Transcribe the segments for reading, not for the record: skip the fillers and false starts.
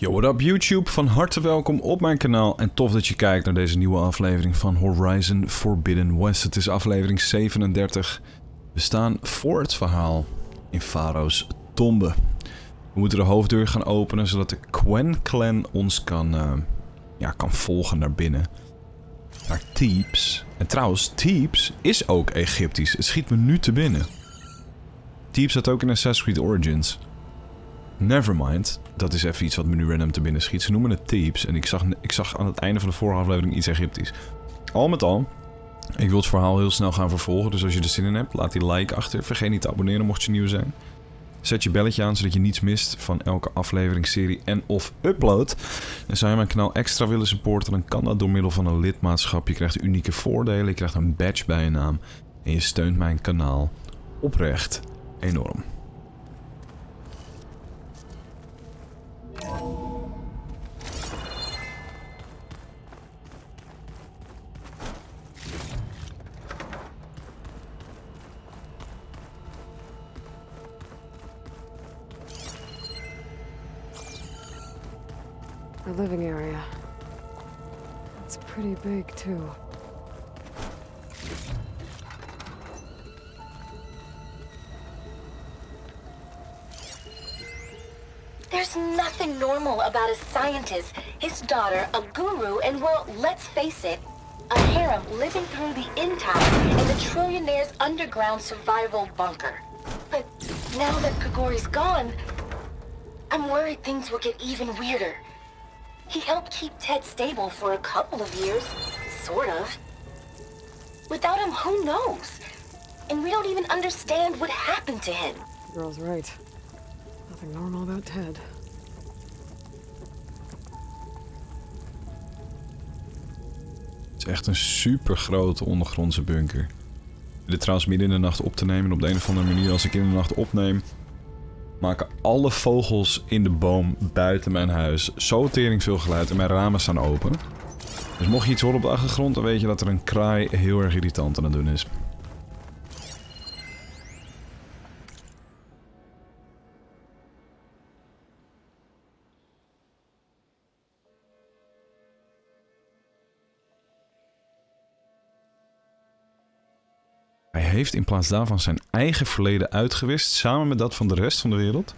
Yo, what up YouTube? Van harte welkom op mijn kanaal en tof dat je kijkt naar deze nieuwe aflevering van Horizon Forbidden West. Het is aflevering 37. We staan voor het verhaal in FARO'S TOMBE. We moeten de hoofddeur gaan openen zodat de Quen clan ons kan volgen naar binnen. Naar Thebes. En trouwens, Thebes is ook Egyptisch. Het schiet me nu te binnen. Thebes zat ook in Assassin's Creed Origins. Nevermind, dat is even iets wat me nu random te binnen schiet. Ze noemen het Thebes en ik zag aan het einde van de vorige aflevering iets Egyptisch. Al met al, ik wil het verhaal heel snel gaan vervolgen, dus als je er zin in hebt, laat die like achter. Vergeet niet te abonneren mocht je nieuw zijn. Zet je belletje aan zodat je niets mist van elke aflevering, serie en of upload. En zou je mijn kanaal extra willen supporten, dan kan dat door middel van een lidmaatschap. Je krijgt unieke voordelen, je krijgt een badge bij je naam en je steunt mijn kanaal oprecht enorm. The living area. It's pretty big, too. There's nothing normal about a scientist, his daughter, a guru, and well, let's face it, a harem living through the end time in the trillionaire's underground survival bunker. But now that Grigori's gone, I'm worried things will get even weirder. He helped keep Ted stable for a couple of years, sort of. Without him, who knows? And we don't even understand what happened to him. The girl's right. Nothing normal about Ted. Het is echt een super grote ondergrondse bunker. Dit trouwens midden in de nacht op te nemen. Op de een of andere manier, als ik in de nacht opneem, maken alle vogels in de boom buiten mijn huis zo tering veel geluid en mijn ramen staan open. Dus mocht je iets horen op de achtergrond, dan weet je dat er een kraai heel erg irritant aan het doen is. Hij heeft in plaats daarvan zijn eigen verleden uitgewist, samen met dat van de rest van de wereld.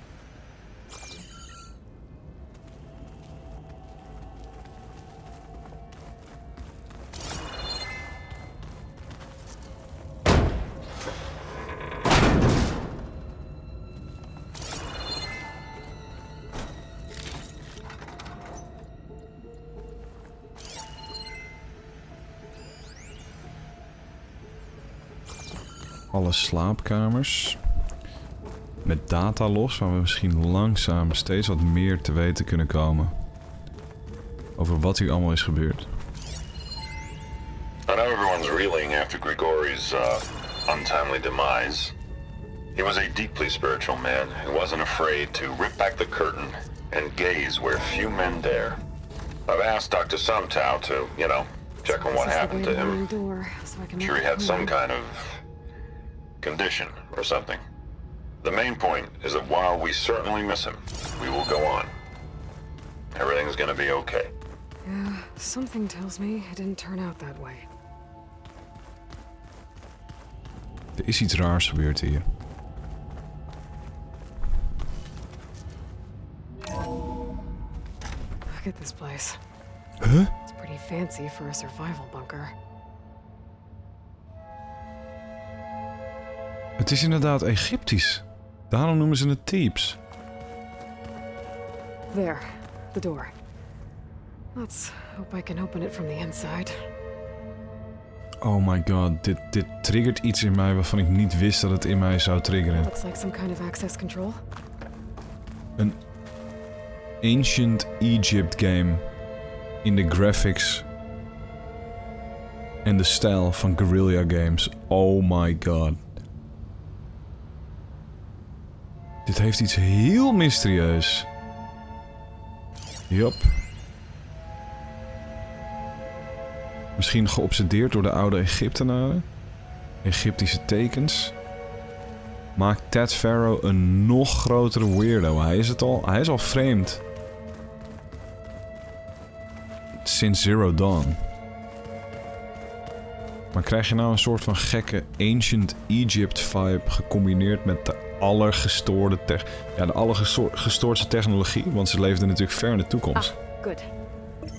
Alle slaapkamers. Met data los, waar we misschien langzaam steeds wat meer te weten kunnen komen. Over wat hier allemaal is gebeurd. I know everyone's reeling after Grigori's untimely demise. He was a deeply spiritual man who wasn't afraid to rip back the curtain and gaze where few men dare. I've asked Dr. Sumtow to, check on what happened to him. Sure he had some kind of condition or something. The main point is that while we certainly miss him, we will go on. Everything's gonna be okay. Yeah, something tells me it didn't turn out that way. Er is iets raars gebeurd hier. Look at this place. Huh? It's pretty fancy for a survival bunker. Het is inderdaad Egyptisch. Daarom noemen ze het Thebes. There, the door. Let's hope I can open it from the inside. Oh my god, dit triggert iets in mij waarvan ik niet wist dat het in mij zou triggeren. Looks like some kind of access control. Een Ancient Egypt game in de graphics en de stijl van Guerrilla Games. Oh my god. Dit heeft iets heel mysterieus. Yup. Misschien geobsedeerd door de oude Egyptenaren? Egyptische tekens? Maakt Ted Faro een nog grotere weirdo. Hij is al vreemd. sinds Zero Dawn. Maar krijg je nou een soort van gekke Ancient Egypt vibe gecombineerd met de allergestoordste technologie? Want ze leefden natuurlijk ver in de toekomst. Good.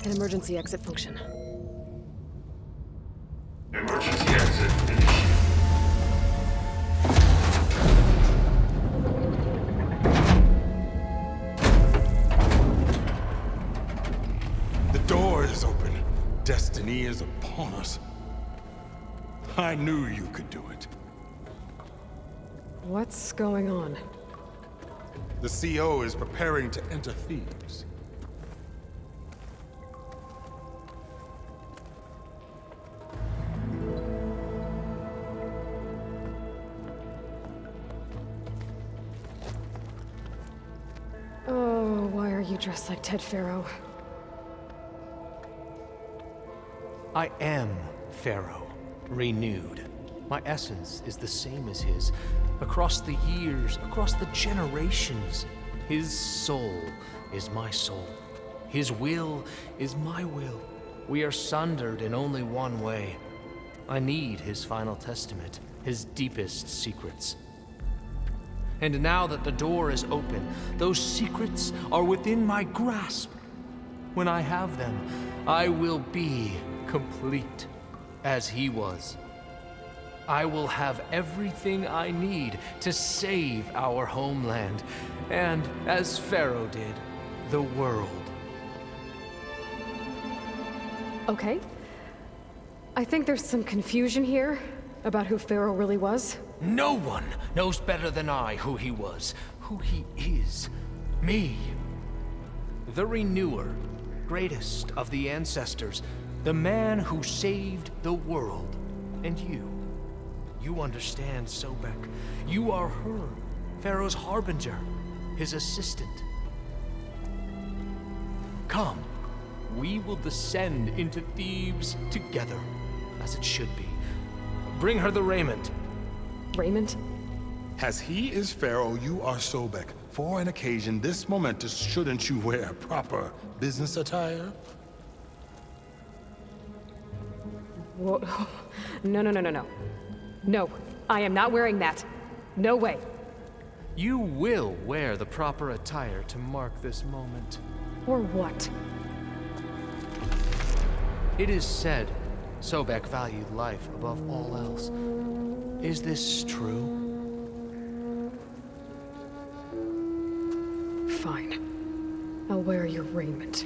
An emergency exit function. Emergency exit initiated. The door is open. Destiny is upon us. I knew you could do it. What's going on? The CO is preparing to enter Thebes. Oh, why are you dressed like Ted Pharaoh? I am Pharaoh, renewed. My essence is the same as his. Across the years, across the generations, his soul is my soul. His will is my will. We are sundered in only one way. I need his final testament, his deepest secrets. And now that the door is open, those secrets are within my grasp. When I have them, I will be complete, as he was. I will have everything I need to save our homeland, and, as Pharaoh did, the world. Okay. I think there's some confusion here about who Pharaoh really was. No one knows better than I who he was, who he is. Me. The Renewer, greatest of the ancestors, the man who saved the world. And you. You understand, Sobek. You are her, Pharaoh's harbinger, his assistant. Come, we will descend into Thebes together, as it should be. Bring her the raiment. Raymond? As he is Pharaoh, you are Sobek. For an occasion this momentous, shouldn't you wear proper business attire? Whoa. No. No, I am not wearing that. No way. You will wear the proper attire to mark this moment. Or what? It is said Sobek valued life above all else. Is this true? Fine. I'll wear your raiment.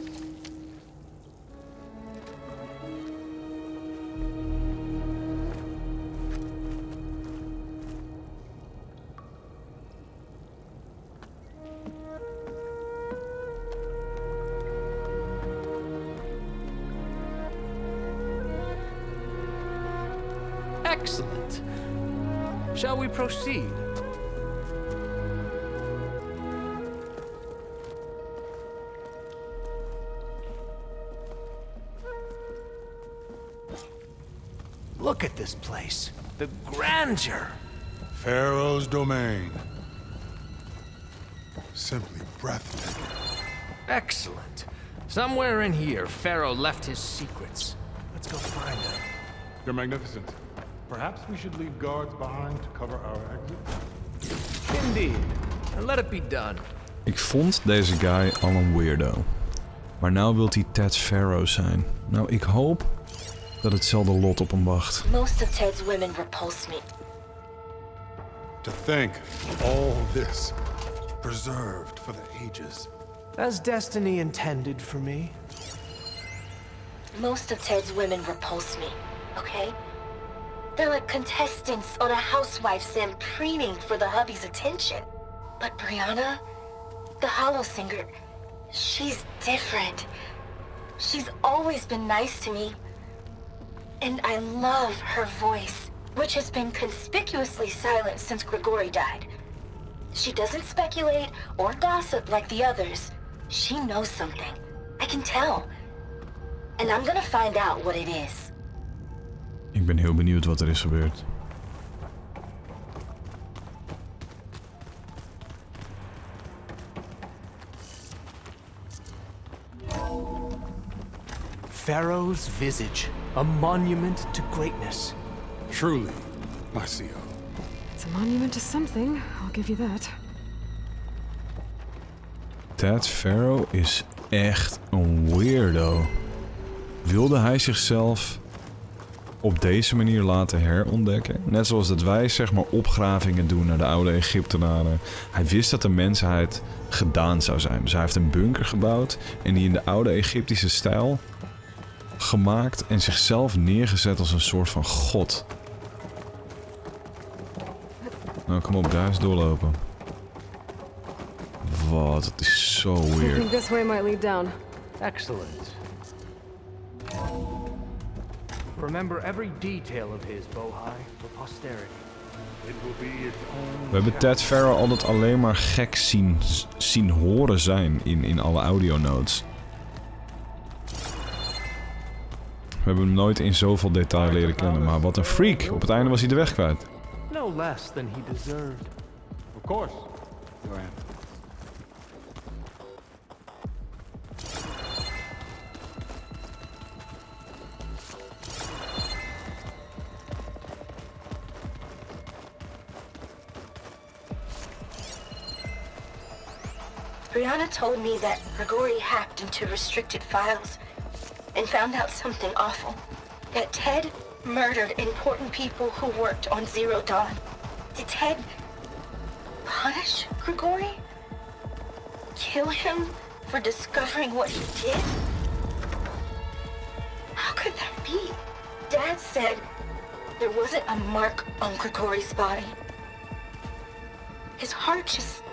Excellent. Shall we proceed? Look at this place. The grandeur. Pharaoh's domain. Simply breathtaking. Excellent. Somewhere in here, Pharaoh left his secrets. Let's go find them. You're magnificent. Perhaps we should leave guards behind to cover our exit? Indeed. And let it be done. Ik vond deze guy al een weirdo. Maar nou wilt hij Ted's Pharaoh zijn. Nou, ik hoop dat hetzelfde lot op hem wacht. Most of Ted's women repulse me. To think all this preserved for the ages. As destiny intended for me. Most of Ted's women repulse me, okay? They're like contestants on a housewife sim preening for the hubby's attention. But Brianna, the hollow singer, she's different. She's always been nice to me. And I love her voice, which has been conspicuously silent since Grigori died. She doesn't speculate or gossip like the others. She knows something. I can tell. And I'm gonna find out what it is. Ik ben heel benieuwd wat er is gebeurd. Pharaoh's visage, a monument to greatness. Truly, my CO. It's a monument to something, I'll give you that. Ted Faro is echt een weirdo. Wilde hij zichzelf op deze manier laten herontdekken? Net zoals dat wij zeg maar opgravingen doen naar de oude Egyptenaren. Hij wist dat de mensheid gedaan zou zijn. Dus hij heeft een bunker gebouwd en die in de oude Egyptische stijl gemaakt en zichzelf neergezet als een soort van god. Nou, kom op, daar eens doorlopen. Wat, het is zo I weird. think this way might lead down. Excellent. Remember every detail of his, Bohai, for posterity. It will be its own. We hebben Ted Faro altijd alleen maar gek zien horen zijn in alle audionotes. We hebben hem nooit in zoveel detail leren kennen, maar wat een freak. Op het einde was hij de weg kwijt. No less than he deserved. Of course, Your Honor. Brianna told me that Grigori hacked into restricted files and found out something awful. That Ted murdered important people who worked on Zero Dawn. Did Ted punish Grigori? Kill him for discovering what he did? How could that be? Dad said there wasn't a mark on Grigori's body. His heart just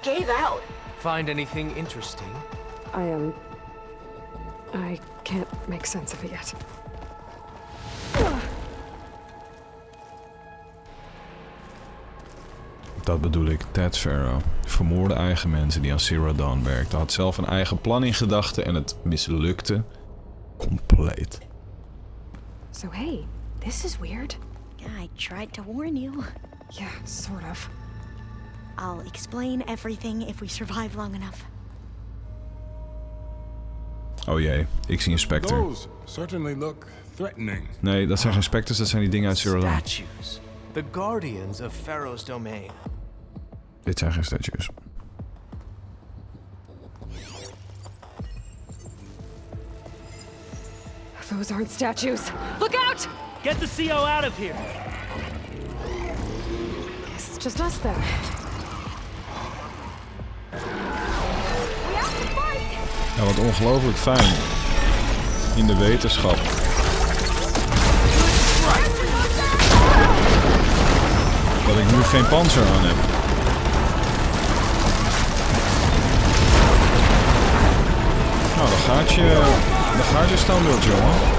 gave out. Find anything interesting? I can't make sense of it yet. Dat bedoel ik, Ted Faro. Vermoorde eigen mensen die aan Zero Dawn werkten. Had zelf een eigen plan in gedachten en het mislukte compleet. So hey, this is weird. I tried to warn you. Yeah, sort of. I'll explain everything if we survive long enough. Oh jee, ik zie een specter. Those certainly look threatening. Nee, dat zijn geen specters, dat zijn die dingen uit Zero Dawn. Statues. The guardians of Pharaoh's domain. Dit zijn geen statues. Those aren't statues. Look out! Get the CO out of here! Guess it's just us then. Ja, wat ongelooflijk fijn. In de wetenschap. Dat ik nu geen panzer aan heb. Nou, dan gaat je standbeeld, jongen.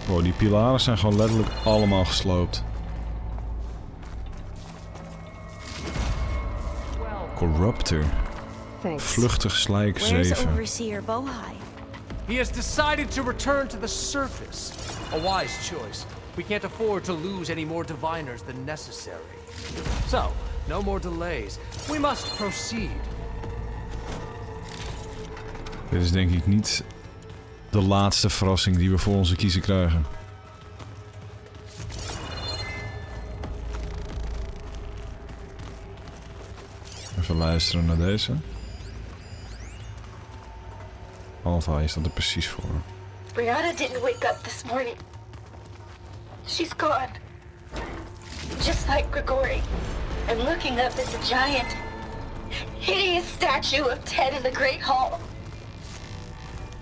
Wow, die pilaren zijn gewoon letterlijk allemaal gesloopt. Corruptor. Thanks. Vluchtig slijk Where's 7. Overseer Bohai? He has decided to return to the surface. A wise choice. We can't afford to lose any more diviners than necessary. So, no more delays. We must proceed. Dit is denk ik niet de laatste verrassing die we voor onze kiezen krijgen. Even luisteren naar deze. Alpha, je staat er precies voor. Brianna didn't wake up this morning. She's gone. Just like Grigori. I'm looking up at the giant, hideous statue of Ted in the Great Hall.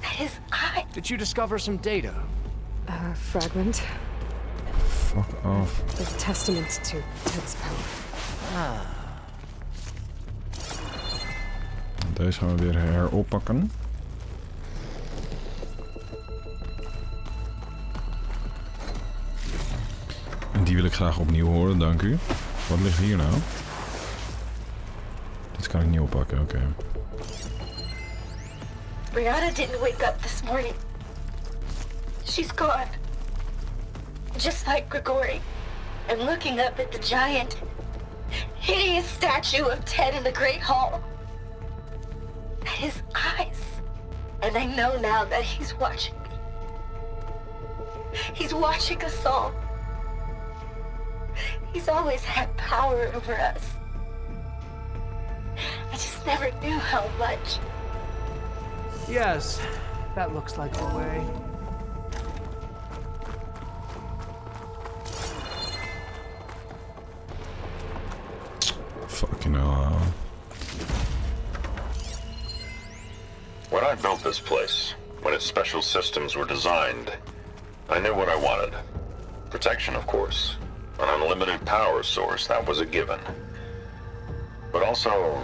His eye. Did you discover some data? Fragment. Fuck off. The testament to Ted's power. Deze gaan we weer heroppakken. En die wil ik graag opnieuw horen, dank u. Wat ligt hier nou? Dit kan ik niet oppakken, oké. Brianna didn't wake up this morning. She's gone. Just like Grigori. I'm looking up at the giant, hideous statue of Ted in the Great Hall. At his eyes. And I know now that he's watching me. He's watching us all. He's always had power over us. I just never knew how much. Yes, that looks like the way. Fucking hell. When I built this place, when its special systems were designed, I knew what I wanted. Protection, of course. An unlimited power source, that was a given. But also...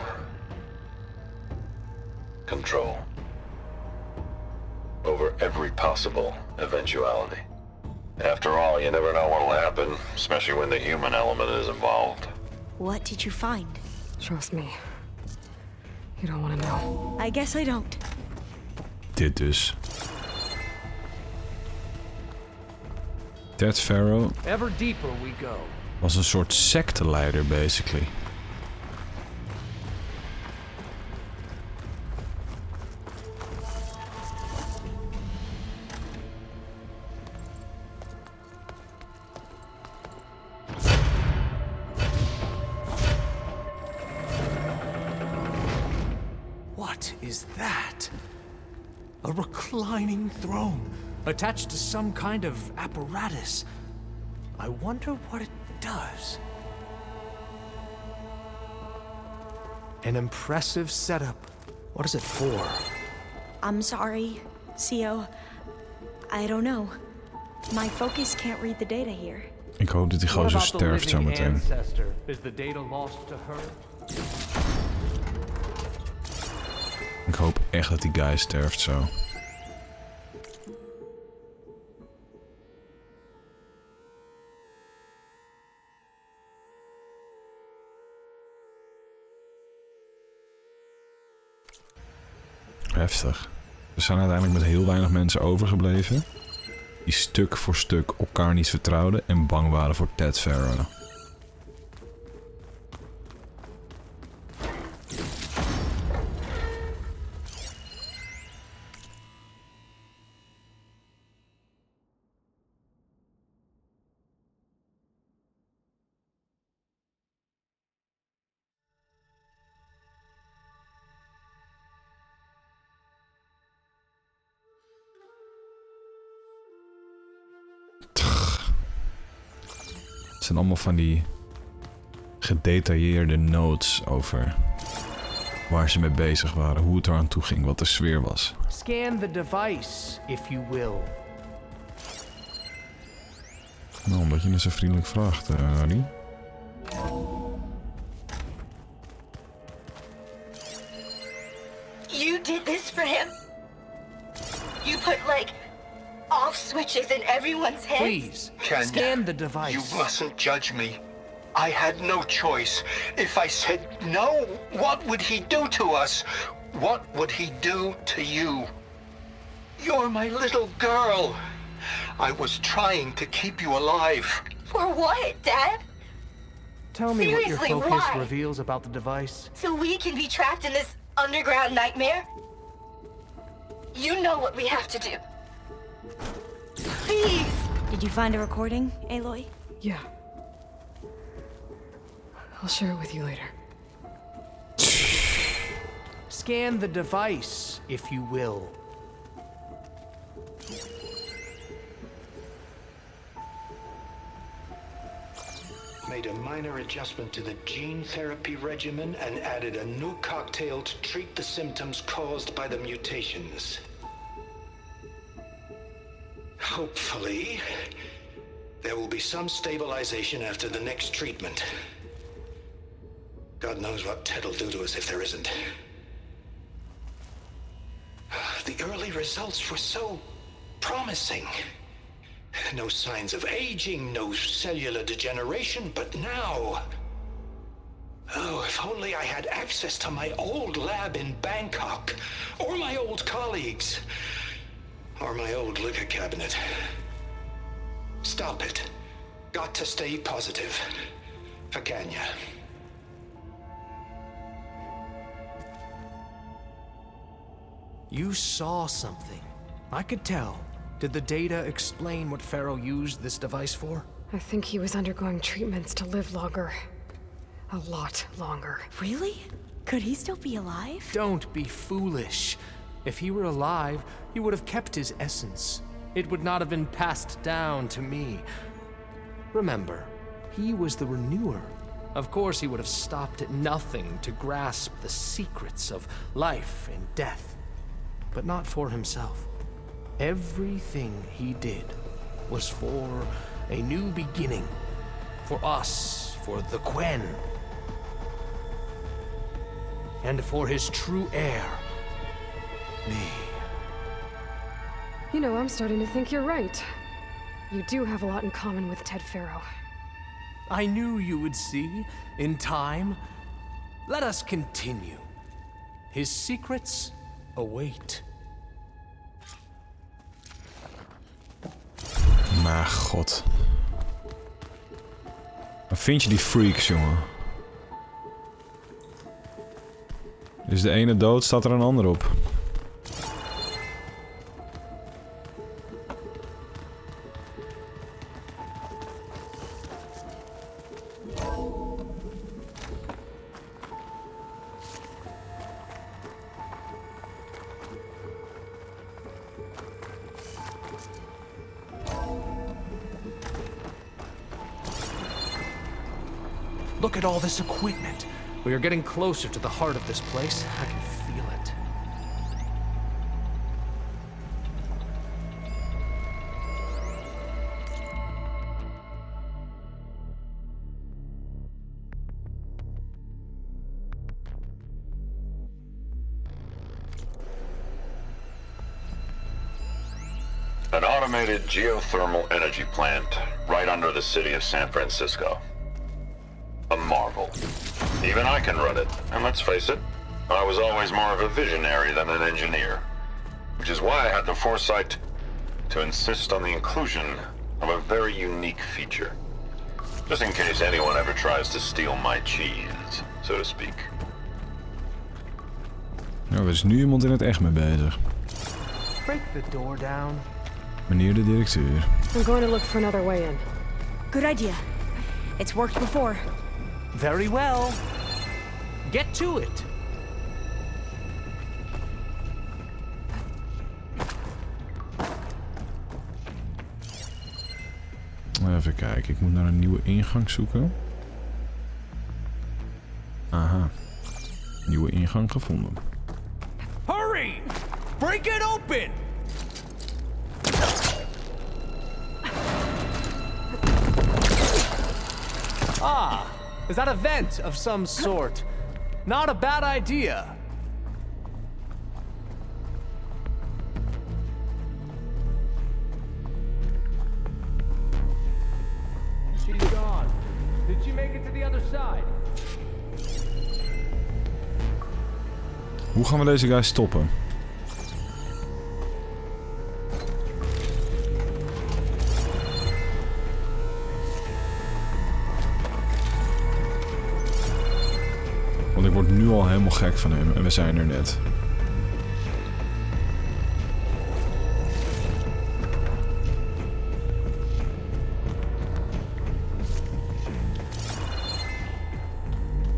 control. Over every possible eventuality. After all, you never know what'll happen, especially when the human element is involved. What did you find? Trust me. You don't want to know. I guess I don't. Dit dus. Ted Faro Ever deeper we go. was een soort secteleider, basically. What is that? A reclining throne, attached to some kind of apparatus. I wonder what it does. An impressive setup. What is it for? I'm sorry, CO. I don't know. My focus can't read the data here. Ik hoop dat die gozer sterft zometeen. Ancestor? Is the data lost to her? Ik hoop echt dat die guy sterft zo. Heftig. We zijn uiteindelijk met heel weinig mensen overgebleven. Die stuk voor stuk elkaar niet vertrouwden en bang waren voor Ted Faro. Het zijn allemaal van die gedetailleerde notes over waar ze mee bezig waren, hoe het eraan toe ging, wat de sfeer was. Scan the device, if you will. Nou, omdat je het zo vriendelijk vraagt, Harry. You did this for him? You put, like, off switches in everyone's heads? Please, Ken, scan the device. You mustn't judge me. I had no choice. If I said no, what would he do to us? What would he do to you? You're my little girl. I was trying to keep you alive. For what, Dad? Tell me what your Seriously, focus why? reveals about the device. So we can be trapped in this underground nightmare? You know what we have to do. Please. Did you find a recording, Aloy? Yeah. I'll share it with you later. Scan the device, if you will. Made a minor adjustment to the gene therapy regimen and added a new cocktail to treat the symptoms caused by the mutations. Hopefully, there will be some stabilization after the next treatment. God knows what Ted'll do to us if there isn't. The early results were so promising. No signs of aging, no cellular degeneration, but now... Oh, if only I had access to my old lab in Bangkok, or my old colleagues, or my old liquor cabinet. Stop it. Got to stay positive. Verganya. You saw something. I could tell. Did the data explain what Faro used this device for? I think he was undergoing treatments to live longer. A lot longer. Really? Could he still be alive? Don't be foolish. If he were alive, he would have kept his essence. It would not have been passed down to me. Remember, he was the renewer. Of course, he would have stopped at nothing to grasp the secrets of life and death. But not for himself. Everything he did was for a new beginning. For us, for the Quen. And for his true heir, me. You know, I'm starting to think you're right. You do have a lot in common with Ted Faro. I knew you would see, in time. Let us continue. His secrets await. Maar god. Waar vind je die freaks, jongen? Is de ene dood, staat er een ander op. Look at all this equipment. We are getting closer to the heart of this place. I can feel it. An automated geothermal energy plant right under the city of San Francisco. A marvel. Even I can run it, and let's face it, I was always more of a visionary than an engineer. Which is why I had the foresight to insist on the inclusion of a very unique feature. Just in case anyone ever tries to steal my cheese, so to speak. Nou, er is nu iemand in het echt mee bezig. Break the door down. Meneer de directeur. I'm going to look for another way in. Good idea. It's worked before. Very well. Get to it. Even kijken, ik moet naar een nieuwe ingang zoeken. Aha. Nieuwe ingang gevonden. Hurry! Break it open! Ah, is that a vent of some sort? Not a bad idea. She's gone. Did she make it to the other side? Hoe gaan we deze guy stoppen? Want ik word nu al helemaal gek van hem en we zijn er net.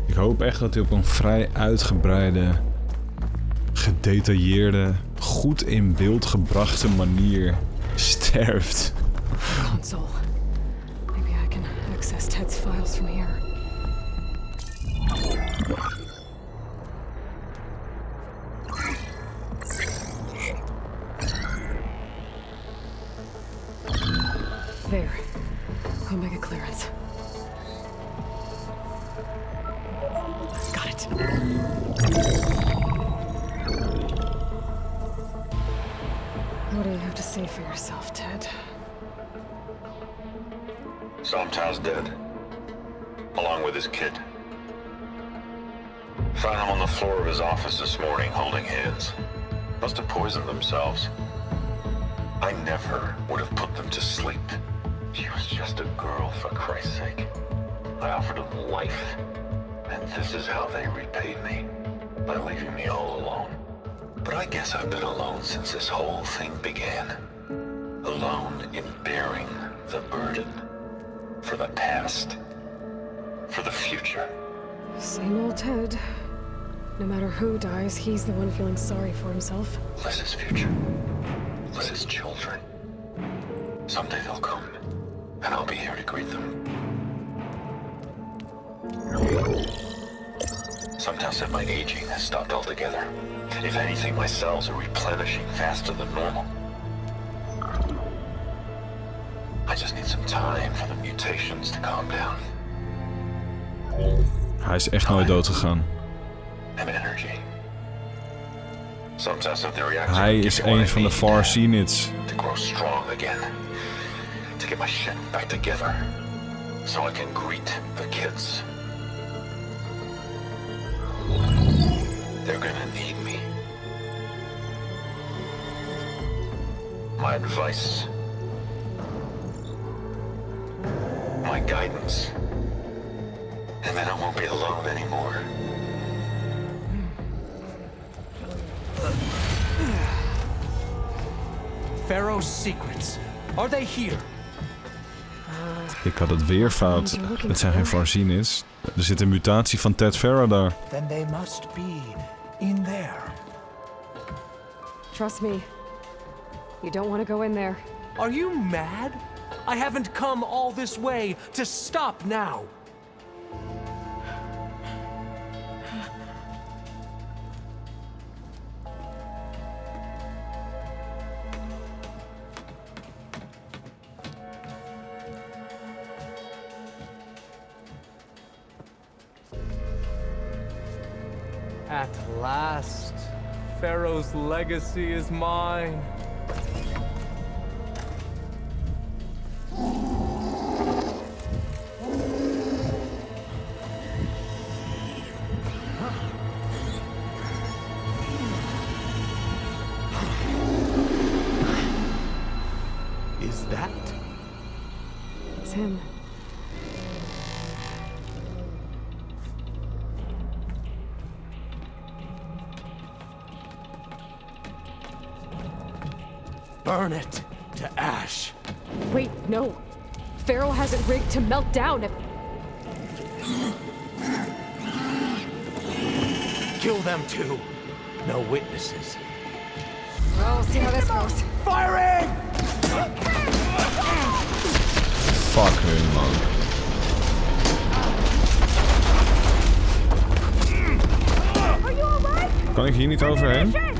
Ik hoop echt dat hij op een vrij uitgebreide, gedetailleerde, goed in beeld gebrachte manier sterft. Console. Maybe I can access Ted's files from here. There. Omega clearance. Got it. What do you have to say for yourself, Ted? Somtow's dead. Along with his kid. Found him on the floor of his office this morning, holding hands. Must have poisoned themselves. I never would have put them to sleep. She was just a girl, for Christ's sake. I offered them life, and this is how they repaid me, by leaving me all alone. But I guess I've been alone since this whole thing began. Alone in bearing the burden. For the past. For the future. Same old Ted. No matter who dies, he's the one feeling sorry for himself. Liz's future. Liz's children. Someday they'll come, and I'll be here to greet them. Somtow said my aging has stopped altogether. If anything, my cells are replenishing faster than normal. I just need some time for the mutations to calm down. Hij is echt nooit dood gegaan. And energy. Somtow said the reactor Hij is een van de FARO'S units. to grow strong again. To get my shit back together. So I can greet the kids. They're gonna need me. My advice. My guidance. And then I won't be alone anymore. Pharaoh's secrets. Are they here? Ik had het weer fout. Het zijn geen FARO'S units. Er zit een mutatie van Ted Faro daar. Then they must be in there. Trust me. You don't want to go in there. Are you mad? I haven't come all this way to stop now. At last, Pharaoh's legacy is mine. Is that? It's him. Burn it to ash. Wait, no. Pharaoh has it rigged to melt down if... Kill them too. No witnesses. Well, we'll see how this goes. Firing! Fuck hun, man. Are you alright? Kan ik hier niet overheen? Here!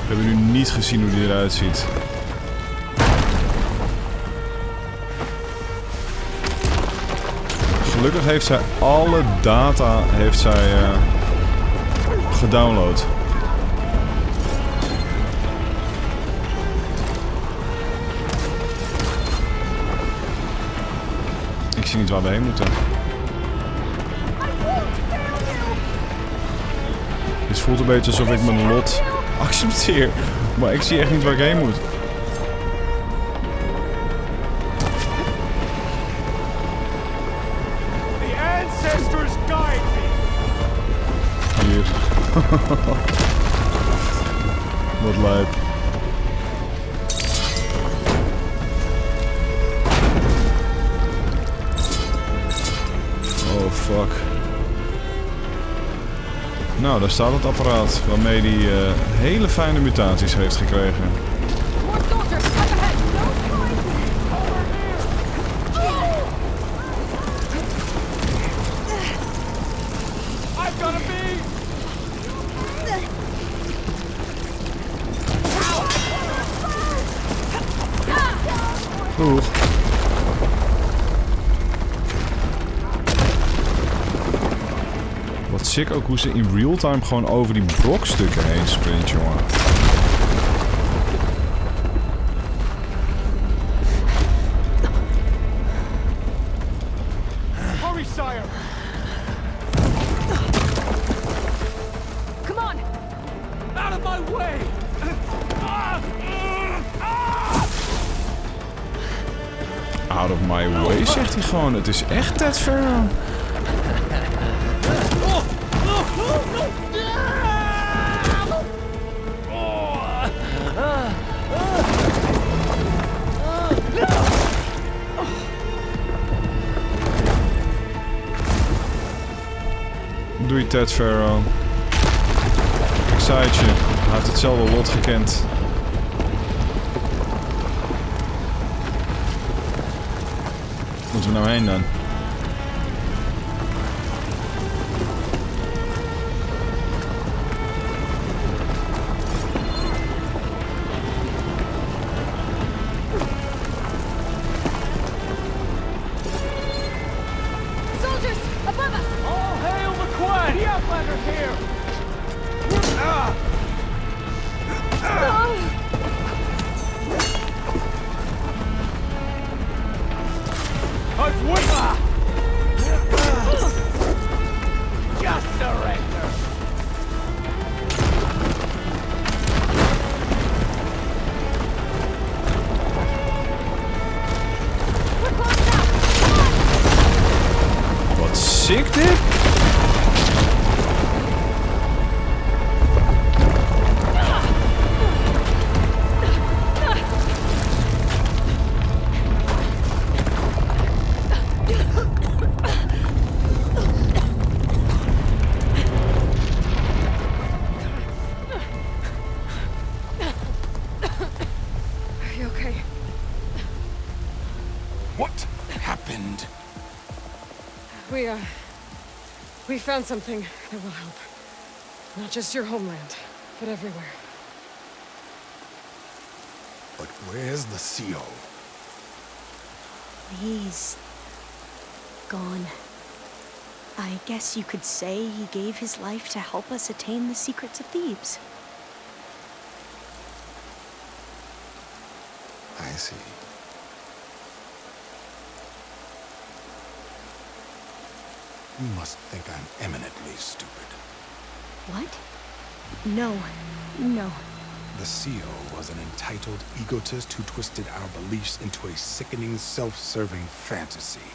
We hebben nu niet gezien hoe die eruit ziet. Gelukkig heeft zij alle data gedownload. zie niet waar we heen moeten. Het voelt een beetje alsof ik mijn lot accepteer. Maar ik zie echt niet waar ik heen moet. The ancestors guide me. Hier. Wat lijp. Oh fuck. Nou, daar staat het apparaat waarmee hij hele fijne mutaties heeft gekregen. More soldiers, up ahead! Don't find me! I've got a bee. Oeh. Wat sick ook hoe ze in real time gewoon over die brokstukken heen sprint, jongen. Hurry, sire. Come on! Out of my way. Out of my way, zegt hij gewoon. Het is echt Ted Faro. Doei Ted Faro. Ik zei het je, hij heeft hetzelfde lot gekend. Moeten we nou heen dan? Soldiers, above us! All hail the Queen. The Outlander here. It's Whitmer. Just surrender. We're close now! Wat sick dit? Are you okay? What happened? We found something that will help. Not just your homeland, but everywhere. But where's the CO? He's gone. I guess you could say he gave his life to help us attain the secrets of Thebes. I see. You must think I'm eminently stupid. What? No. The CO was an entitled egotist who twisted our beliefs into a sickening, self-serving fantasy.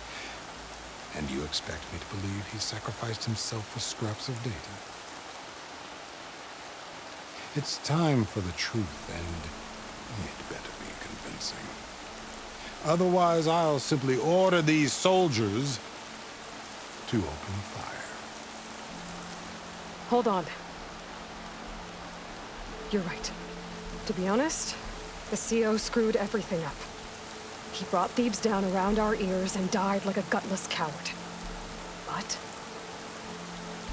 And you expect me to believe he sacrificed himself for scraps of data? It's time for the truth, and it better be convincing. Otherwise, I'll simply order these soldiers to open fire. Hold on. You're right. To be honest, the CO screwed everything up. He brought Thebes down around our ears and died like a gutless coward. But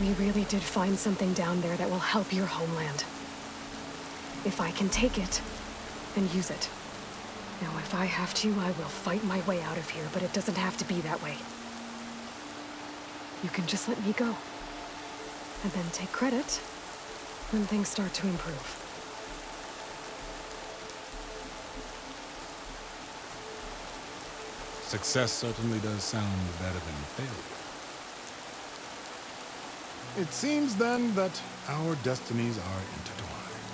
we really did find something down there that will help your homeland. If I can take it and use it. Now, if I have to, I will fight my way out of here, but it doesn't have to be that way. You can just let me go. And then take credit when things start to improve. Success certainly does sound better than failure. It seems then that our destinies are intertwined.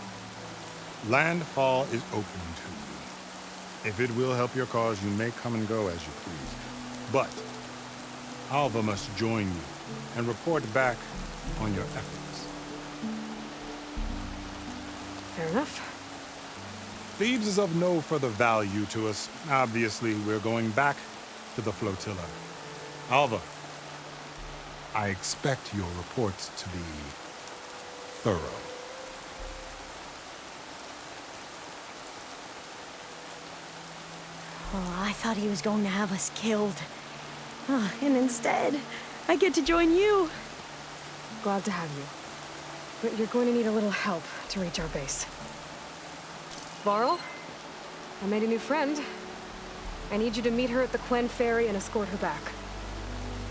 Landfall is open to you. If it will help your cause, you may come and go as you please. But Alva must join you and report back on your efforts. Fair enough. Thebes is of no further value to us. Obviously, we're going back to the flotilla. Alva, I expect your reports to be thorough. Oh, I thought he was going to have us killed. Oh, and instead, I get to join you. Glad to have you. But you're going to need a little help to reach our base. Varl, I made a new friend. I need you to meet her at the Quen ferry and escort her back.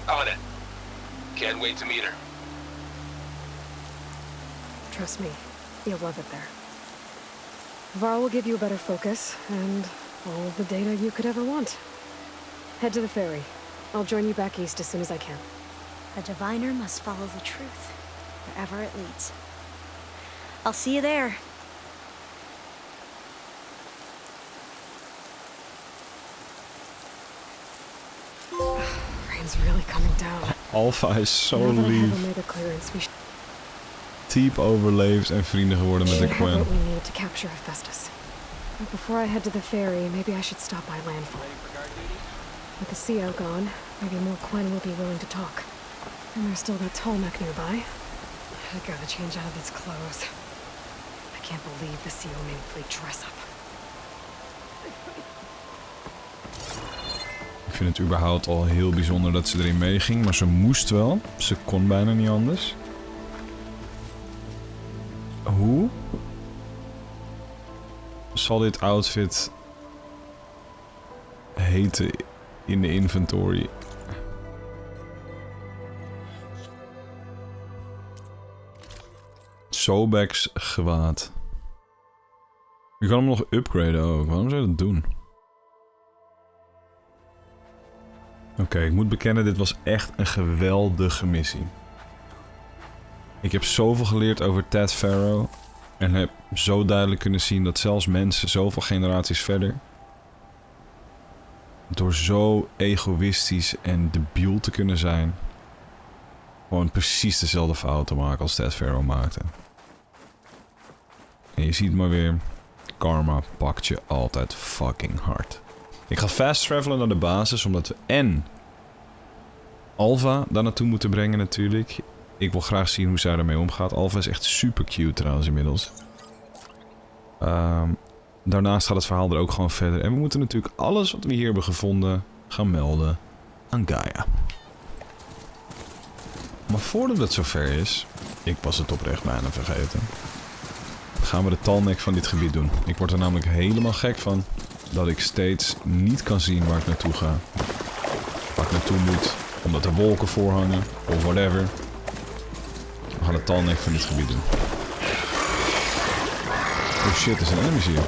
On it. Can't wait to meet her. Trust me, you'll love it there. Varl will give you a better focus and all of the data you could ever want. Head to the ferry. I'll join you back east as soon as I can. A diviner must follow the truth, wherever it leads. I'll see you there. Rain's really coming down. Alpha is zo Now that I have lief. Omega clearance, we Type overleeft en vrienden geworden met de should have Quen. what we need to capture Hephaestus. But before I head to the ferry, maybe I should stop by landfall. With the CO gone, maybe more Quen will be willing to talk. And there's still that tall neck nearby. I gotta change out of these clothes. I can't believe the CO made me play dress up. Ik vind het überhaupt al heel bijzonder dat ze erin meeging, maar ze moest wel. Ze kon bijna niet anders. Hoe zal dit outfit heten in de inventory? Sobek's gewaad. Je kan hem nog upgraden ook. Waarom zou je dat doen? Oké, ik moet bekennen, dit was echt een geweldige missie. Ik heb zoveel geleerd over Ted Faro en heb zo duidelijk kunnen zien dat zelfs mensen zoveel generaties verder door zo egoïstisch en debiel te kunnen zijn, gewoon precies dezelfde fouten maken als Ted Faro maakte. En je ziet maar weer, karma pakt je altijd fucking hard. Ik ga fast travelen naar de basis, omdat we en Alva daar naartoe moeten brengen natuurlijk. Ik wil graag zien hoe zij ermee omgaat. Alva is echt super cute trouwens inmiddels. Daarnaast gaat het verhaal er ook gewoon verder. En we moeten natuurlijk alles wat we hier hebben gevonden gaan melden aan Gaia. Maar voordat het zover is, ik was het oprecht bijna vergeten, gaan we de talnek van dit gebied doen. Ik word er namelijk helemaal gek van dat ik steeds niet kan zien waar ik naartoe ga. Waar ik naartoe moet, omdat er wolken voorhangen of whatever. We gaan de talnek van dit gebied doen. Oh shit, er zijn enemies hier.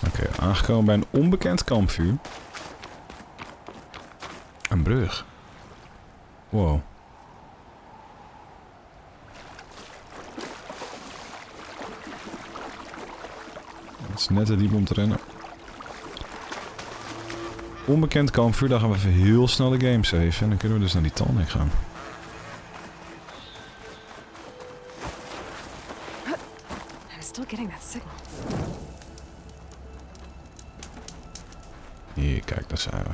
Oké, aangekomen bij een onbekend kampvuur. Een brug. Wow. Het is net te diep om te rennen. Onbekend kampvuur, daar gaan we even heel snel de game saven. En dan kunnen we dus naar die talnek gaan. I'm still getting that signal. Hier, kijk, daar zijn we.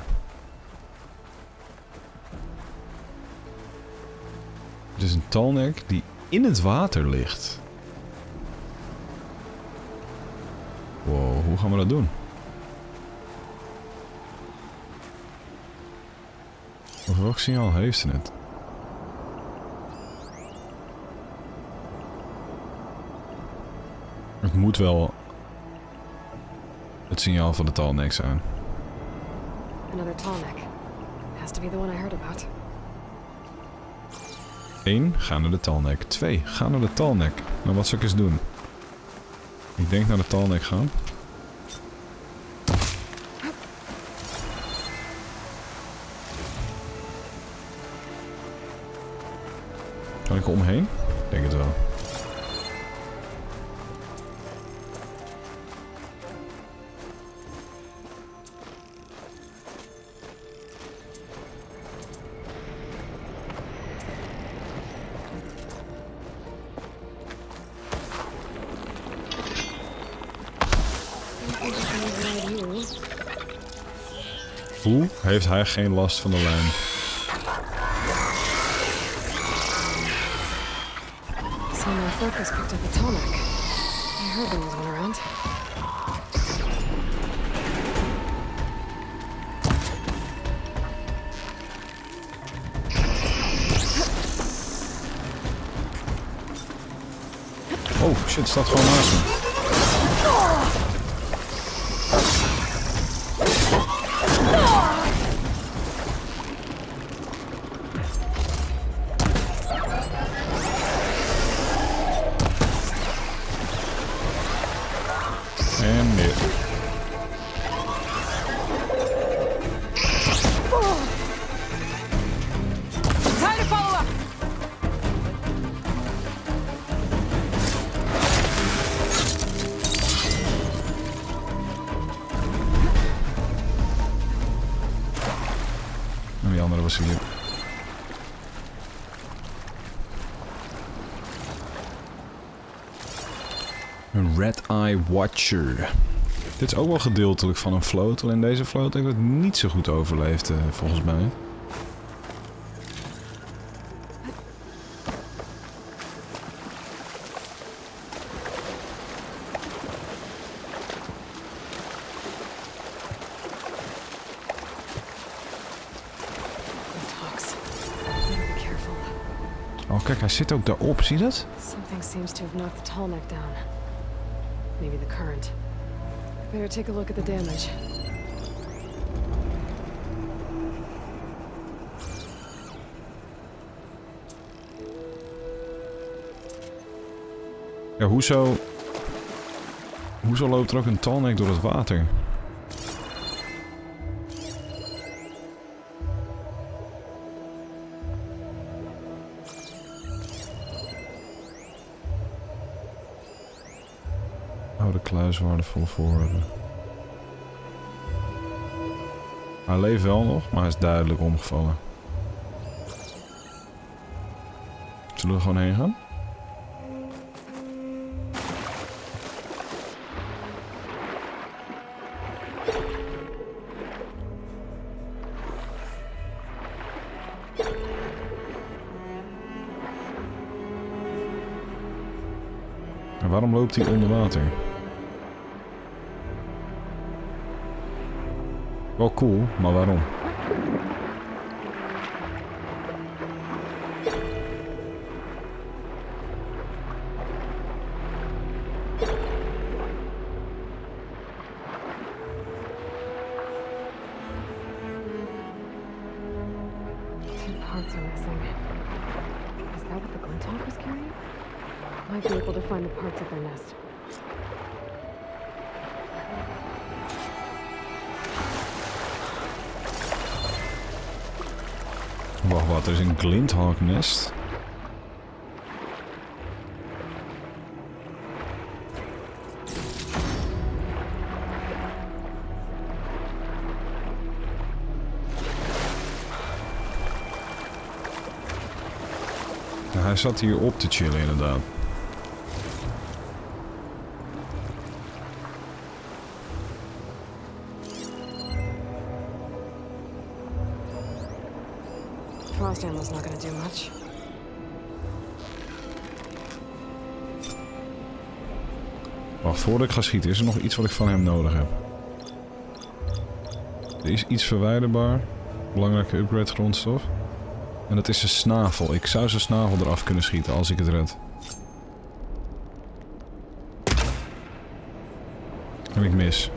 Het is een talnek die in het water ligt. Wow, hoe gaan we dat doen? Of welk signaal heeft ze het? Het moet wel het signaal van de talnek zijn. Another tall neck. Has to be the one I heard about. 1. Ga naar de talnek. 2. Ga naar de talnek. Nou, wat zou ik eens doen? Ik denk naar de talnek gaan. Kan ik er omheen? Ik denk het wel. Hoe heeft hij geen last van de lijn? So my focus picked up a tall neck. I heard there was one around. Oh shit, het staat gewoon naast me. En meer. Time to follow up! En die andere was hier. Een Red Eye Watcher. Dit is ook wel gedeeltelijk van een float. Alleen deze float heeft het niet zo goed overleefd, volgens mij. Oh kijk, hij zit ook daarop, zie je dat? Something seems to have knocked the tall neck down. Maybe the current. Better take a look at the damage. Ja, hoezo loopt er ook een talnek door het water? Oude kluis, waardevolle voorwerpen. Hij leeft wel nog, maar hij is duidelijk omgevallen. Zullen we er gewoon heen gaan? En waarom loopt hij onder water? Wel cool, maar waarom? Two parts are missing. Is that what the Glinthawk was carrying? Might be able to find the parts of their nest. Wacht, wat? Er is een Glinthawk nest. Ja, hij zat hier op te chillen inderdaad. Frost ammo's not gonna do much. Wacht, voordat ik ga schieten, is er nog iets wat ik van hem nodig heb? Er is iets verwijderbaar. Belangrijke upgrade grondstof. En dat is zijn snavel. Ik zou zijn snavel eraf kunnen schieten als ik het red. En ik mis.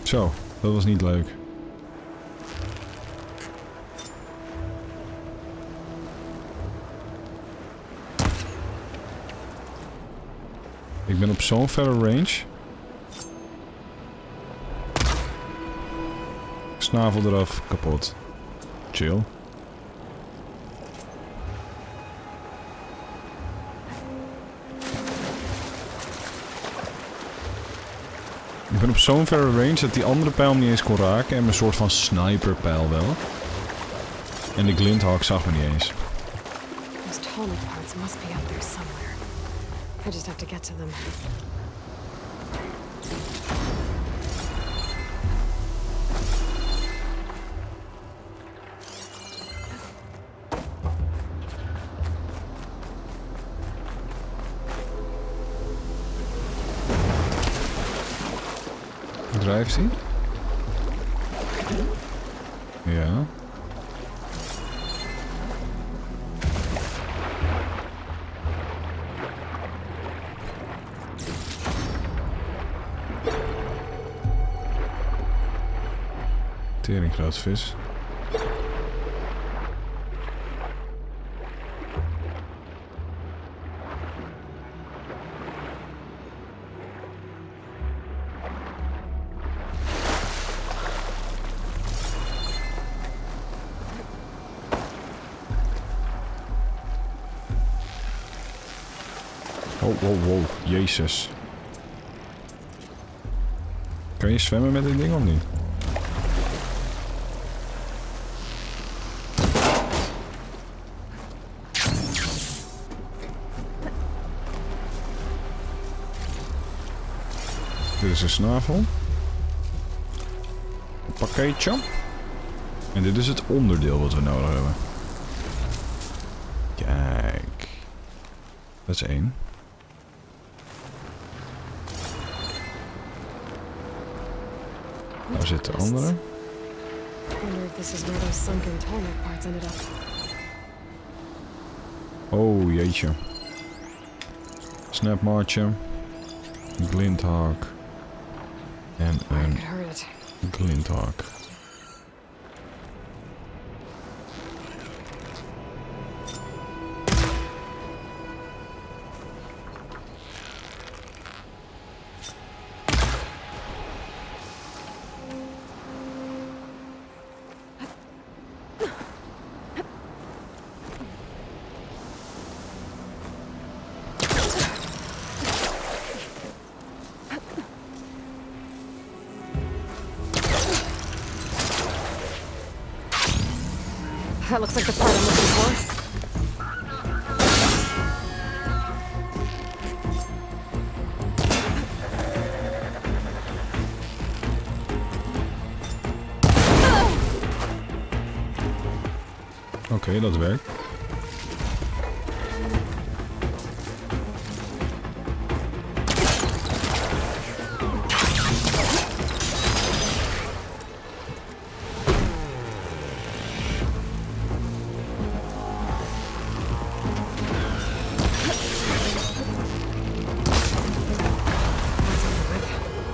Zo, dat was niet leuk. Ik ben op zo'n verre range. Snavel eraf, kapot. Chill. Ik ben op zo'n verre range dat die andere pijl me niet eens kon raken en mijn soort van sniperpijl wel. En de glinthawk zag me niet eens. Those tonic parts must be up there somewhere. I just have to get to them. Drijft hij? Ja. Teringgrootvis. Oh, wow, wow. Jezus. Kan je zwemmen met dit ding of niet? Dit is een snavel. Een pakketje. En dit is het onderdeel wat we nodig hebben. Kijk. Dat is 1. Daar zit de andere. I wonder if this is where those sunken tonic parts ended up. Oh, jeetje. Snapmaatje. Glinthawk. En een glinthawk. That looks like the part I'm looking for. Oké, dat werkt.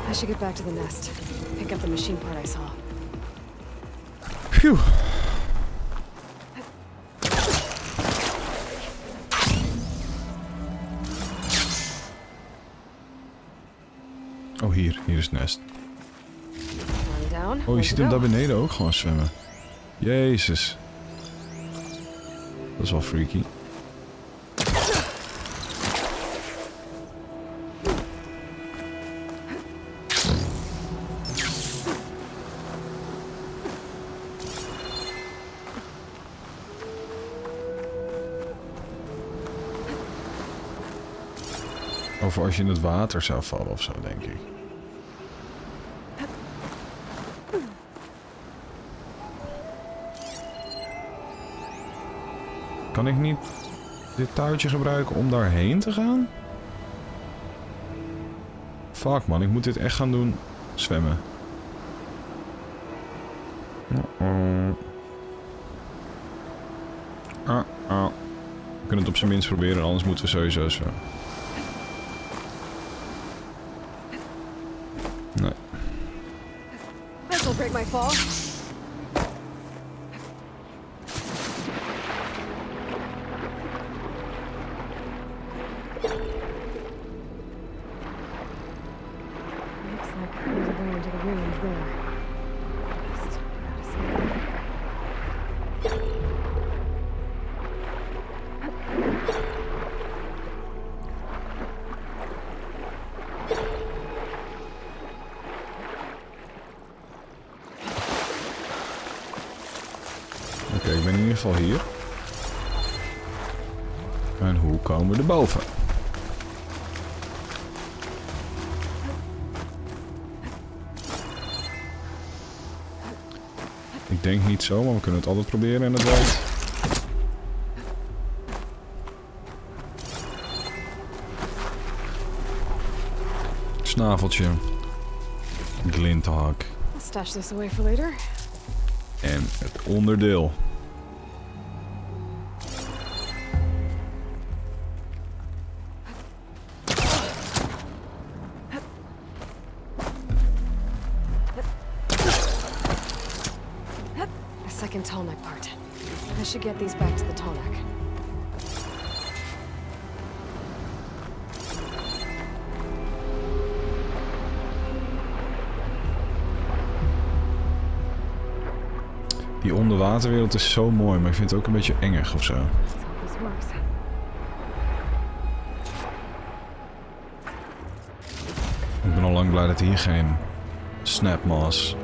I should get back to the nest. Pick up the machine part I saw. Phew. Oh, hier is het nest. Oh, je ziet hem daar beneden ook gewoon zwemmen. Jezus. Dat is wel freaky. Of als je in het water zou vallen of zo, denk ik. Kan ik niet dit touwtje gebruiken om daarheen te gaan? Fuck man, ik moet dit echt gaan doen. Zwemmen. We kunnen het op zijn minst proberen, anders moeten we sowieso zwemmen. Nee. fall. Looks like there's a way into the ruins there. Just gotta see. Oké, ik ben in ieder geval hier. En hoe komen we erboven? Ik denk niet zo, maar we kunnen het altijd proberen en het werkt. Snaveltje. Glinthawk. I'll stash this away for later. En het onderdeel. A second tallneck part. I should get these back to the tallneck. Die onderwaterwereld is zo mooi, maar ik vind het ook een beetje engig of zo. Let's hope this works. Ik ben al lang blij dat hier geen snapmaws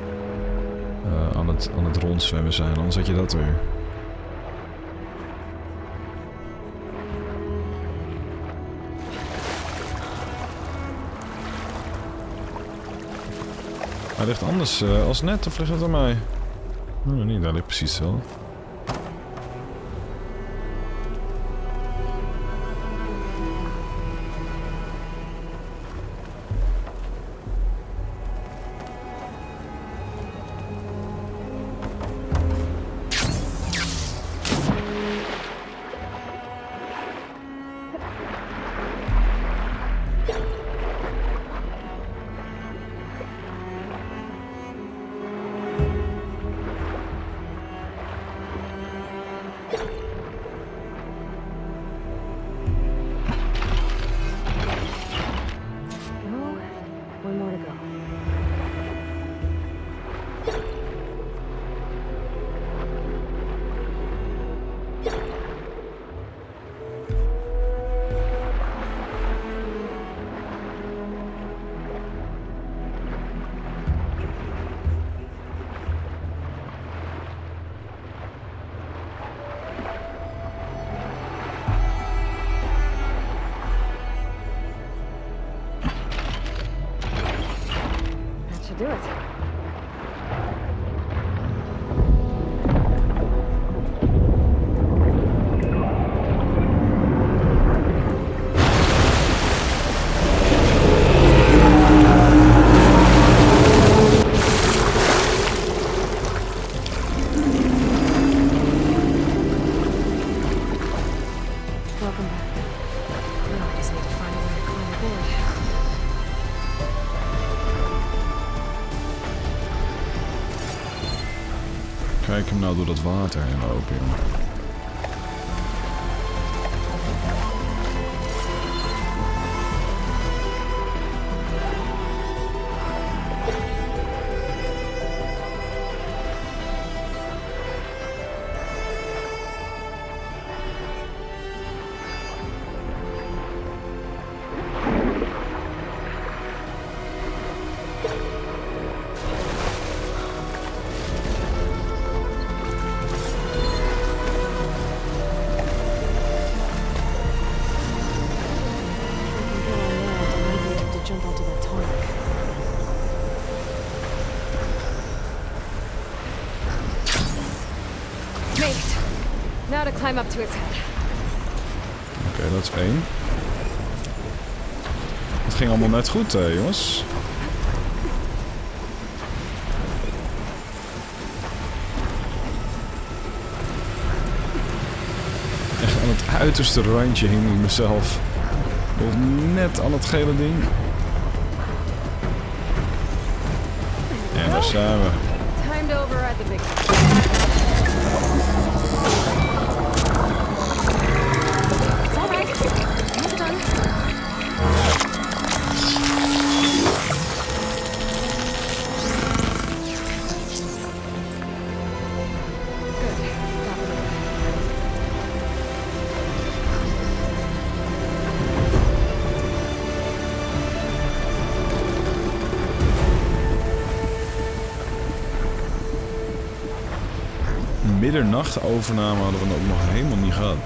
aan het rondzwemmen zijn, anders had je dat weer. Hij ligt anders als net, of ligt het aan mij? Nee, niet, daar ligt precies hetzelfde. One more to go. Do it. Welcome back. Now I just need to find a way to climb aboard. Kijk hem nou door dat water heen lopen, jongen. Now to climb up to its head. Oké, dat is 1. Het ging allemaal net goed, jongens. Echt aan het uiterste randje hing ik mezelf. Net aan het gele ding. En daar zijn we. Time Hand over at the big one. It's all right. Almost done. Middernacht-overname hadden we ook nog helemaal niet gehad.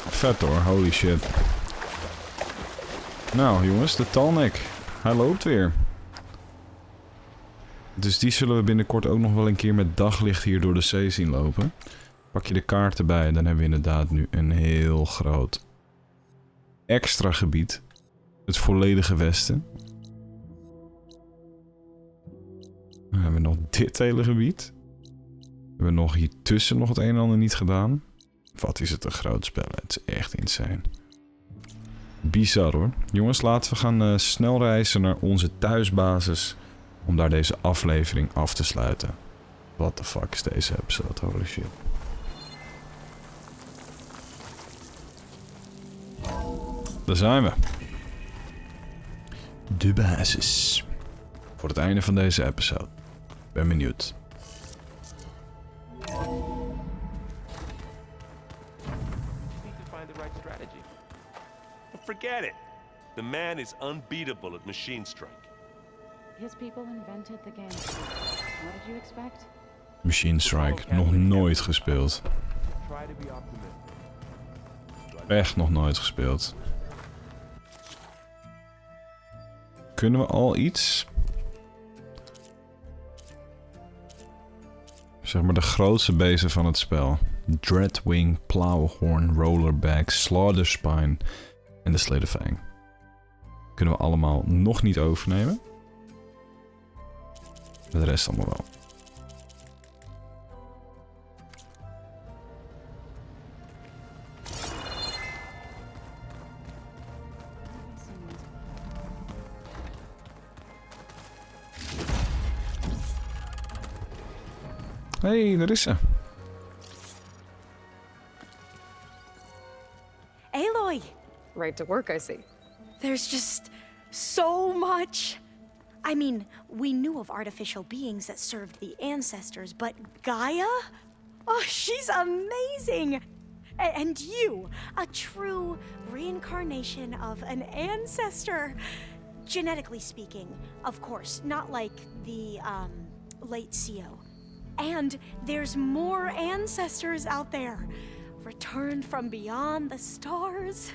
Vet hoor, holy shit. Nou jongens, de talnek. Hij loopt weer. Dus die zullen we binnenkort ook nog wel een keer met daglicht hier door de zee zien lopen. Pak je de kaart erbij, dan hebben we inderdaad nu een heel groot extra gebied. Het volledige westen. Dan hebben we nog dit hele gebied. We hebben nog hier tussen nog het een en ander niet gedaan. Wat is het een groot spel, het is echt insane. Bizar hoor. Jongens, laten we gaan snel reizen naar onze thuisbasis. Om daar deze aflevering af te sluiten. What the fuck is deze episode, holy shit. Daar zijn we. De basis. Voor het einde van deze episode. Ben benieuwd. Forget it. The man is unbeatable at machine strike. His people invented the game. What did you expect? Machine Strike, nog nooit gespeeld. Echt nog nooit gespeeld. Kunnen we al iets? Zeg maar de grootste bezen van het spel. Dreadwing, Plowhorn, Rollerback, Slaughterspine en de Sledefang. Kunnen we allemaal nog niet overnemen. De rest allemaal wel. Hey, daar is ze. Aloy! Right to work, I see. There's just so much. I mean, we knew of artificial beings that served the ancestors, but Gaia? Oh, she's amazing! And you, a true reincarnation of an ancestor. Genetically speaking, of course, not like the, late CO. And there's more ancestors out there, returned from beyond the stars.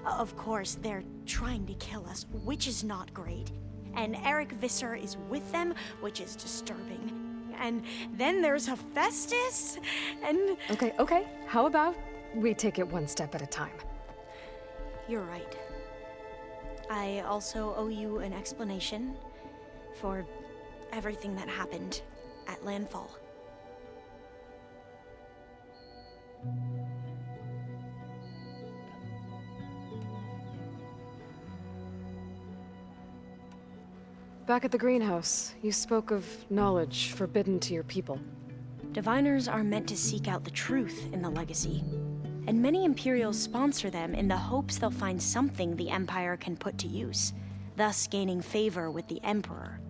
Of course, they're trying to kill us, which is not great. And Eric Visser is with them, which is disturbing. And then there's Hephaestus, and... Okay. How about we take it one step at a time? You're right. I also owe you an explanation for everything that happened at Landfall. Back at the greenhouse, you spoke of knowledge forbidden to your people. Diviners are meant to seek out the truth in the legacy, and many Imperials sponsor them in the hopes they'll find something the Empire can put to use, thus gaining favor with the Emperor.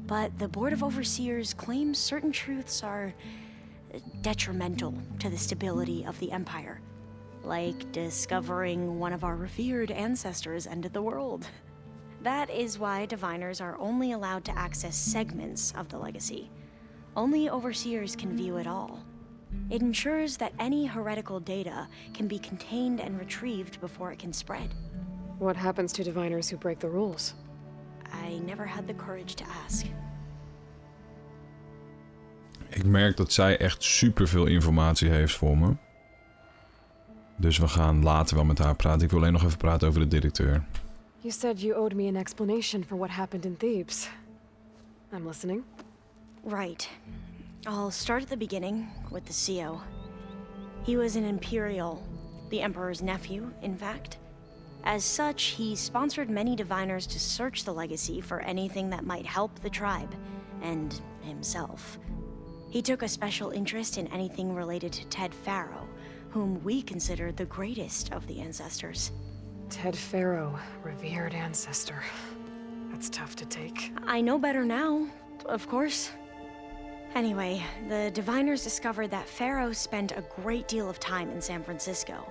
But the Board of Overseers claims certain truths are detrimental to the stability of the Empire, like discovering one of our revered ancestors ended the world. That is why Diviners are only allowed to access segments of the legacy. Only Overseers can view it all. It ensures that any heretical data can be contained and retrieved before it can spread. What happens to Diviners who break the rules? I never had the courage to ask. Ik merk dat zij echt superveel informatie heeft voor me. Dus we gaan later wel met haar praten. Ik wil alleen nog even praten over de directeur. You said you owed me an explanation for what happened in Thebes. I'm listening. Right. I'll start at the beginning with the CO. He was an Imperial, the Emperor's nephew, in fact. As such, he sponsored many diviners to search the legacy for anything that might help the tribe, and himself. He took a special interest in anything related to Ted Faro, whom we consider the greatest of the ancestors. Ted Faro, revered ancestor. That's tough to take. I know better now, of course. Anyway, the diviners discovered that Faro spent a great deal of time in San Francisco.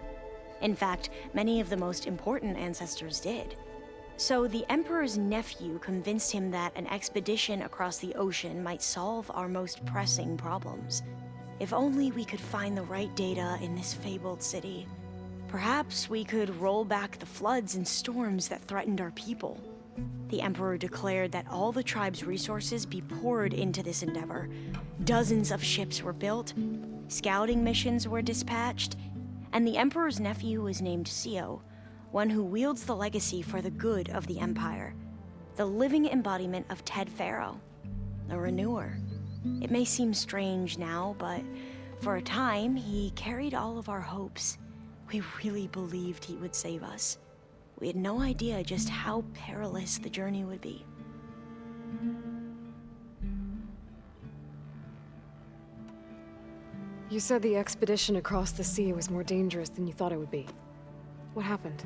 In fact, many of the most important ancestors did. So the Emperor's nephew convinced him that an expedition across the ocean might solve our most pressing problems. If only we could find the right data in this fabled city. Perhaps we could roll back the floods and storms that threatened our people. The Emperor declared that all the tribe's resources be poured into this endeavor. Dozens of ships were built, scouting missions were dispatched, and the Emperor's nephew was named CO, one who wields the legacy for the good of the Empire. The living embodiment of Ted Faro, the renewer. It may seem strange now, but for a time, he carried all of our hopes. We really believed he would save us. We had no idea just how perilous the journey would be. You said the expedition across the sea was more dangerous than you thought it would be. What happened?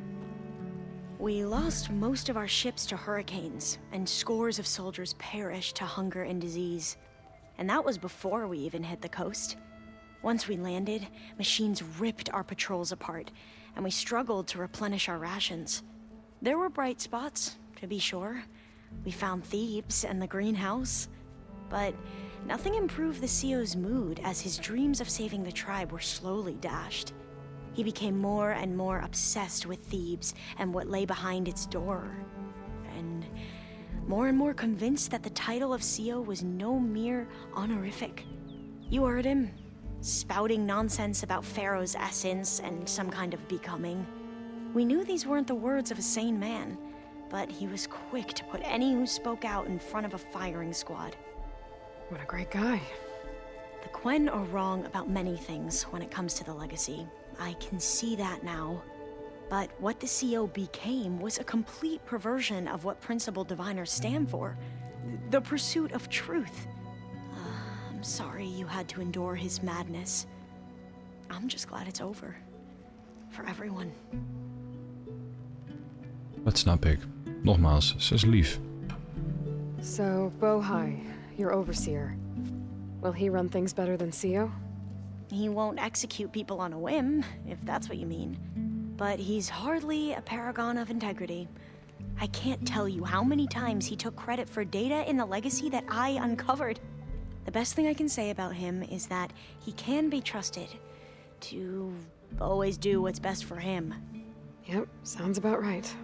We lost most of our ships to hurricanes, and scores of soldiers perished to hunger and disease. And that was before we even hit the coast. Once we landed, machines ripped our patrols apart, and we struggled to replenish our rations. There were bright spots, to be sure. We found Thebes and the greenhouse. But nothing improved the CO's mood as his dreams of saving the tribe were slowly dashed. He became more and more obsessed with Thebes and what lay behind its door. And more convinced that the title of CO was no mere honorific. You heard him, spouting nonsense about Pharaoh's essence and some kind of becoming. We knew these weren't the words of a sane man, but he was quick to put any who spoke out in front of a firing squad. What a great guy. The Quen are wrong about many things when it comes to the legacy. I can see that now. But what the CO became was a complete perversion of what principal diviners stand for. The pursuit of truth. I'm sorry you had to endure his madness. I'm just glad it's over. For everyone. Dat snap ik. Nogmaals, ze is lief. So, Bohai, your overseer. Will he run things better than CO? He won't execute people on a whim, if that's what you mean. But he's hardly a paragon of integrity. I can't tell you how many times he took credit for data in the legacy that I uncovered. The best thing I can say about him is that he can be trusted to always do what's best for him. Yep, sounds about right.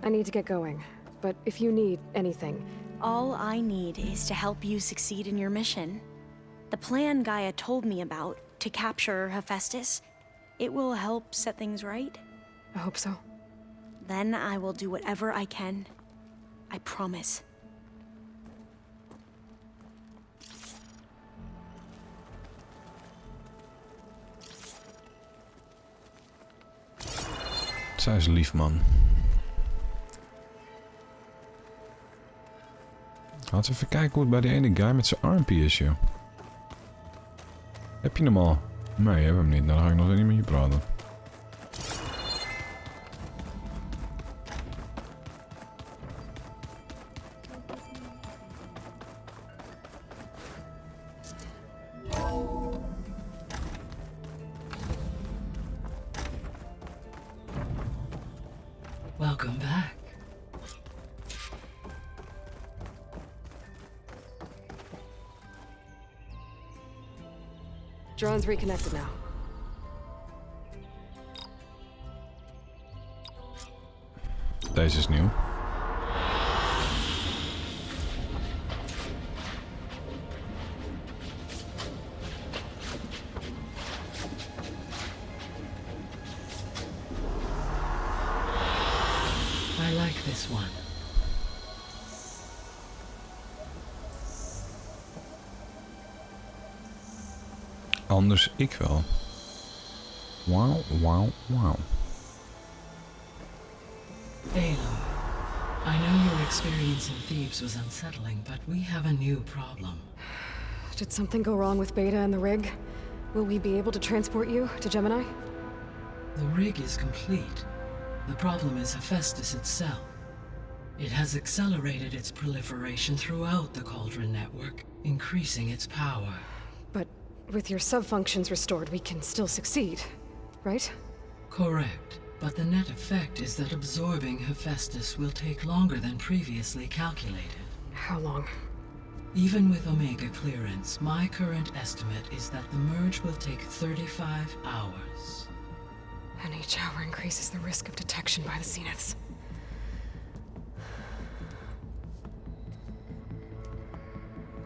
I need to get going, but if you need anything... All I need is to help you succeed in your mission. The plan Gaia told me about, to capture Hephaestus, it will help set things right. I hope so. Then I will do whatever I can. I promise. Zij is lief, man. Laten we even kijken hoe het bij die ene guy met zijn armpje is, joh. Heb je hem al? Nee, je hebt hem niet. Dan ga ik nog niet met je praten. Welcome back. Drone's reconnected now. Deze is nieuw. I like this one. Anders ik wel. Wauw, wauw, wauw. Aloy, I know your experience in Thebes was unsettling, but we have a new problem. Did something go wrong with Beta and the rig? Will we be able to transport you to Gemini? The rig is complete. The problem is Hephaestus itself. It has accelerated its proliferation throughout the Cauldron network, increasing its power. But with your sub-functions restored, we can still succeed, right? Correct. But the net effect is that absorbing Hephaestus will take longer than previously calculated. How long? Even with Omega clearance, my current estimate is that the merge will take 35 hours. And each hour increases the risk of detection by the Zeniths.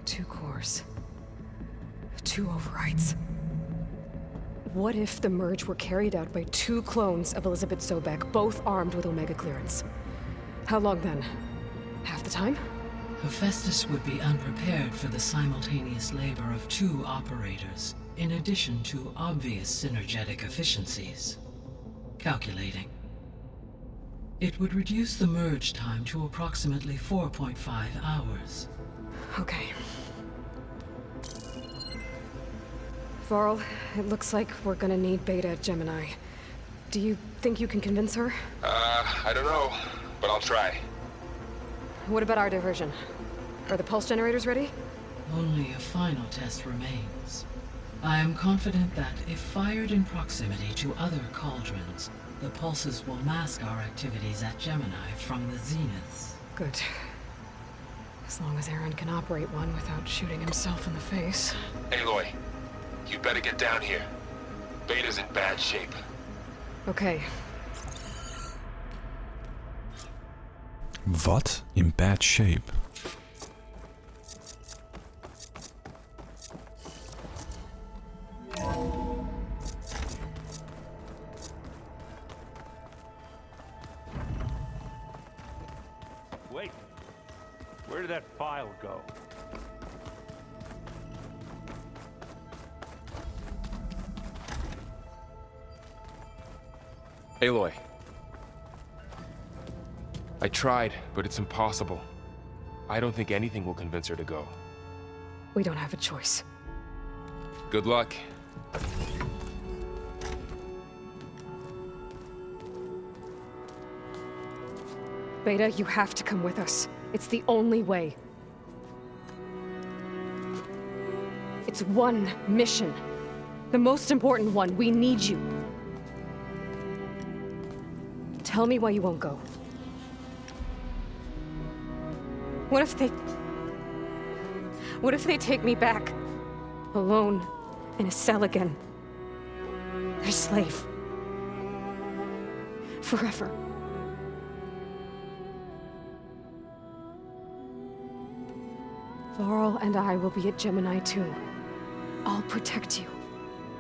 Two cores. Two overrides. What if the merge were carried out by two clones of Elizabeth Sobek, both armed with Omega clearance? How long then? Half the time? Hephaestus would be unprepared for the simultaneous labor of two operators, in addition to obvious synergetic efficiencies. Calculating. It would reduce the merge time to approximately 4.5 hours. Okay. Varl, it looks like we're gonna need Beta at Gemini. Do you think you can convince her? I don't know, but I'll try. What about our diversion? Are the pulse generators ready? Only a final test remains. I am confident that if fired in proximity to other cauldrons, the pulses will mask our activities at Gemini from the Zeniths. Good. As long as Aaron can operate one without shooting himself in the face. Aloy, you better get down here. Beta's in bad shape. Okay. Wat? In bad shape? Wait. Where did that file go? Aloy. I tried, but it's impossible. I don't think anything will convince her to go. We don't have a choice. Good luck. Beta, you have to come with us. It's the only way. It's one mission. The most important one. We need you. Tell me why you won't go. What if they take me back? Alone, in a cell again. Their slave. Forever. Varl and I will be at Gemini too. I'll protect you.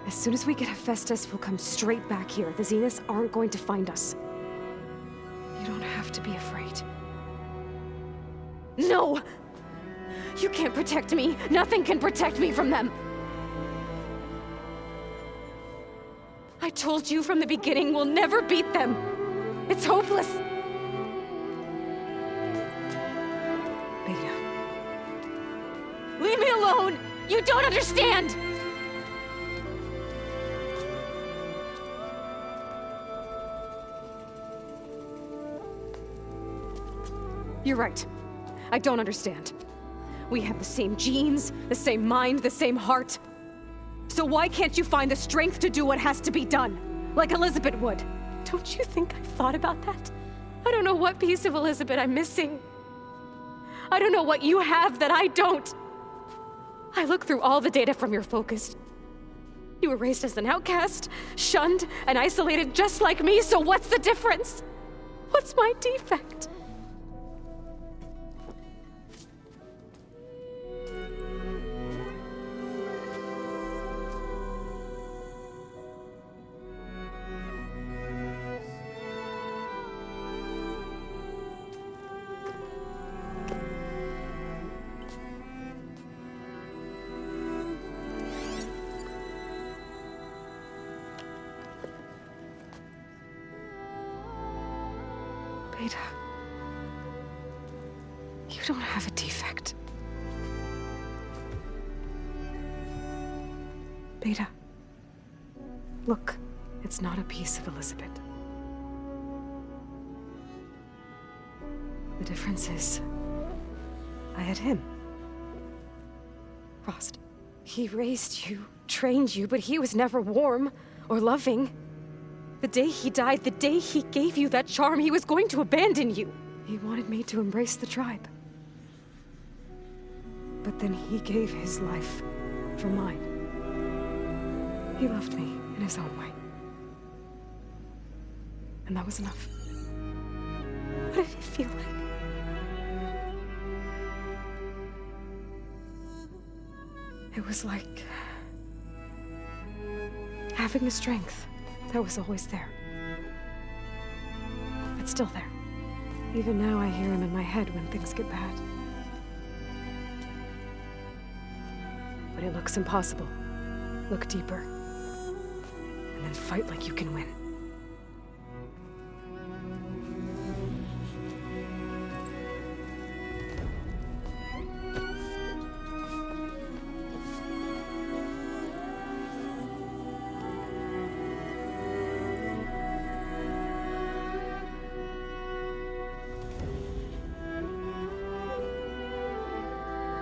As soon as we get Hephaestus, we'll come straight back here. The Zeniths aren't going to find us. You don't have to be afraid. No! You can't protect me. Nothing can protect me from them. I told you from the beginning we'll never beat them. It's hopeless. Beta. Leave me alone! You don't understand! You're right. I don't understand. We have the same genes, the same mind, the same heart. So why can't you find the strength to do what has to be done? Like Elizabeth would. Don't you think I've thought about that? I don't know what piece of Elizabeth I'm missing. I don't know what you have that I don't. I look through all the data from your focus. You were raised as an outcast, shunned, and isolated just like me, so what's the difference? What's my defect? Beta, you don't have a defect. Beta, look, it's not a piece of Elizabeth. The difference is, I had him. Frost. He raised you, trained you, but he was never warm or loving. The day he died, the day he gave you that charm, he was going to abandon you. He wanted me to embrace the tribe. But then he gave his life for mine. He loved me in his own way. And that was enough. What did it feel like? It was like having the strength that was always there. It's still there. Even now I hear him in my head when things get bad. But it looks impossible. Look deeper. And then fight like you can win.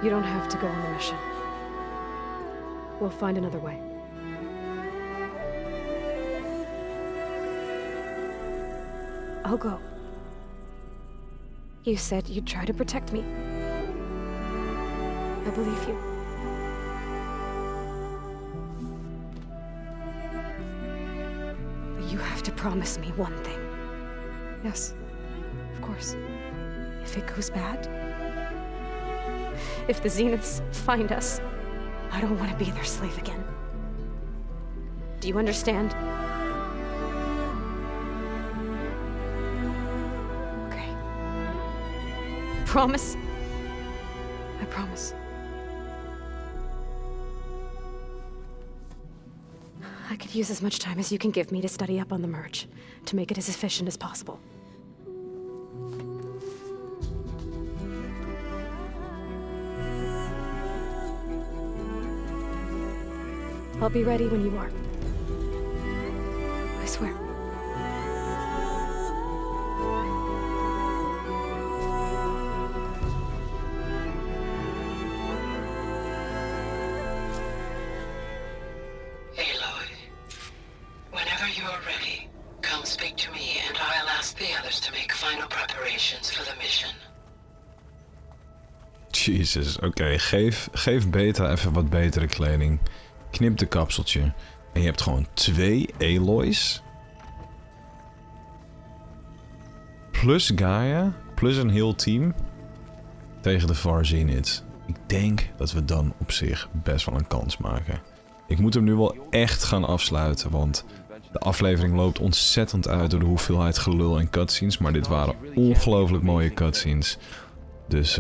You don't have to go on the mission. We'll find another way. I'll go. You said you'd try to protect me. I believe you. But you have to promise me one thing. Yes, of course. If it goes bad, if the Zeniths find us, I don't want to be their slave again. Do you understand? Okay. Promise? I promise. I could use as much time as you can give me to study up on the merge, to make it as efficient as possible. I'll be ready when you are. I swear. Aloy, whenever you are ready, come speak to me and I'll ask the others to make final preparations for the mission. Jezus, oké. Geef Beta even wat betere kleding. Knip de kapseltje. En je hebt gewoon 2 Aloys. Plus Gaia. Plus een heel team. Tegen de FARO'S. Ik denk dat we dan op zich best wel een kans maken. Ik moet hem nu wel echt gaan afsluiten. Want de aflevering loopt ontzettend uit door de hoeveelheid gelul en cutscenes. Maar dit waren ongelooflijk mooie cutscenes. Dus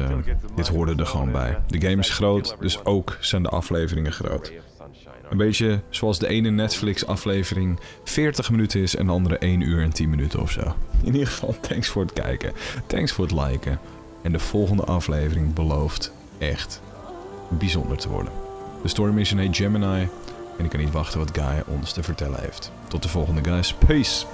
dit hoorde er gewoon bij. De game is groot, dus ook zijn de afleveringen groot. Een beetje zoals de ene Netflix-aflevering 40 minuten is en de andere 1 uur en 10 minuten of zo. In ieder geval, thanks voor het kijken. Thanks voor het liken. En de volgende aflevering belooft echt bijzonder te worden. De story mission heet Gemini. En ik kan niet wachten wat Gaia ons te vertellen heeft. Tot de volgende, guys. Peace!